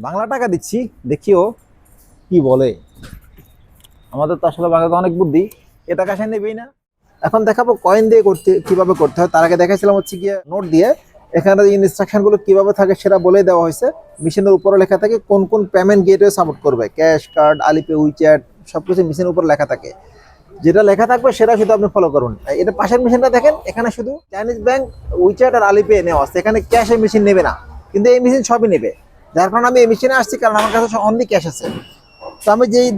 বাংলা টাকা দিচ্ছি, দেখিও কি বলে। আমাদের তো আসলে বাংলাতে অনেক বুদ্ধি, এ টাকা সে নেবেই না। এখন দেখাবো কয়েন দিয়ে করতে কিভাবে করতে হয়। তার আগে দেখাইছিলাম হচ্ছে গিয়ে নোট দিয়ে। এখানে ইনস্ট্রাকশন গুলো কিভাবে থাকে সেটা বলে দেওয়া হয়েছে। মেশিনের উপরে লেখা থাকে কোন কোন পেমেন্ট গেটওয়ে সাপোর্ট করবে, ক্যাশ, কার্ড, আলিপে, উইচ্যাট, সবকিছু মেশিনের উপর লেখা থাকে। যেটা লেখা থাকবে সেটা শুধু আপনি ফলো করুন। এটা পাশের মেশিনটা দেখেন, এখানে শুধু চাইনিজ ব্যাংক, উইচ্যাট আর আলিপে নেওয়া আছে, এখানে ক্যাশের মেশিন নেবে না। কিন্তু এই মেশিন সবই নেবে, যার কারণে আমি এই মেশিনে আসছি, কারণ আমার কাছে অনলি ক্যাশ আছে। তো আমি যেই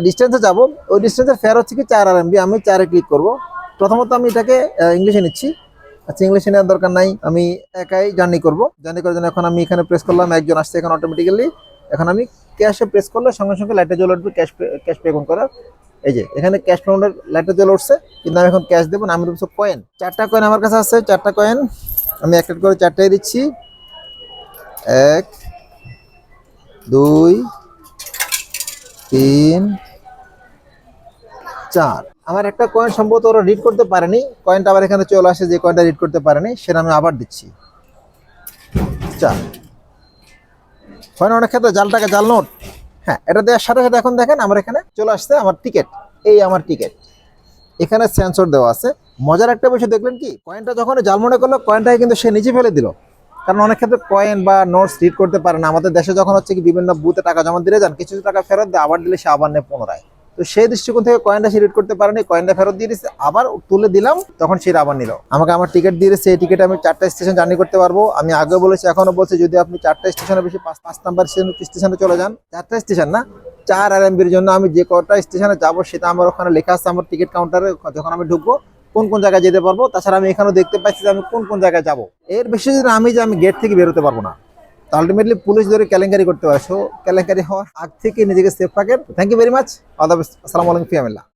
ডিস্টেন্সে যাবো, ওই ডিস্টেন্সের ফেয়ার হচ্ছে কি 4 RMB। আমি 4-এ ক্লিক করবো। প্রথমত আমি এটাকে ইংলিশে নিচ্ছি। আচ্ছা, ইংলিশে নেওয়ার দরকার নাই, আমি একাই জার্নি করবো। জার্নি করার জন্য এখন আমি এখানে প্রেস করলাম, একজন আসছে এখানে অটোমেটিক্যালি। এখন আমি ক্যাশে প্রেস করলে সঙ্গে সঙ্গে লাইটে জ্বলে উঠবে ক্যাশ পেমেন্ট করার। এই যে এখানে ক্যাশ পেমেন্টের লাইটে জ্বলে উঠছে, কিন্তু আমি এখন ক্যাশ দেবো না, আমি দেবো কয়েন। 4টা কয়েন আমার কাছে আছে, 4টা কয়েন আমি একটা করে 4টাই দিচ্ছি। 1, 2, 3, 4। আমার একটা কয়েন সম্ভবত ওরা রিড করতে পারেনি, কয়েনটা আবার এখানে চলে আসে, যে কয়েনটা রিড করতে পারেনি সেটা আমি আবার দিচ্ছি। 4 হয় না অনেক ক্ষেত্রে জাল টাকা, জাল নোট। হ্যাঁ, এটা দেওয়ার সাথে সাথে এখন দেখেন আমার এখানে চলে আসছে আমার টিকিট। এই আমার টিকিট, এখানে সেন্সর দেওয়া আছে। মজার একটা বিষয় দেখলেন কি, কয়েনটা যখন জাল মনে করলো, কয়েনটাকে কিন্তু সে নিচে ফেলে দিল। কারণ অনেক ক্ষেত্রে কয়েন বা নোটস রিড করতে পারে না। আমাদের দেশে যখন হচ্ছে কি বিভিন্ন বুথে টাকা জমা দিলে যান, কিছু টাকা ফেরত দেয়, আবার দিলে সে আবার নেয় পুনরায়। তো সেই দৃষ্টিকোণ থেকে কয়েনটা সে রিড করতে পারেনি, কয়েনটা ফেরত দিয়ে দিচ্ছে, আবার তুলে দিলাম, তখন সে আবার নিল। আমাকে আমার টিকিট দিয়ে দিচ্ছে, এই টিকিটে আমি 4টা স্টেশন জার্নি করতে পারবো। আমি আগে বলেছি, এখনো বলছি, যদি আপনি 4টা স্টেশনে বেশি 5 নাম্বার স্টেশনে চলে যান, 4টা স্টেশন না, 4 RMB জন্য আমি যে কটা স্টেশনে যাবো সেটা আমার ওখানে লেখা আছে আমার টিকিট কাউন্টারে। যখন আমি ঢুকবো কোন কোন জায়গায় যেতে পারবো, তাছাড়া আমি এখানেও দেখতে পাচ্ছি যে আমি কোন কোন জায়গায় যাবো। এর বেশি যদি আমি যে আমি গেট থেকে বেরোতে পারবো না, তো আলটিমেটলি পুলিশ ধরে কেলেঙ্কারি করতে পারে। সো কেলেঙ্কারি হওয়ার আগ থেকে নিজেকে সেফ রাখেন। Thank you very much. All the best. আসসালামু আলাইকুম, ফি আমিল্লাহ।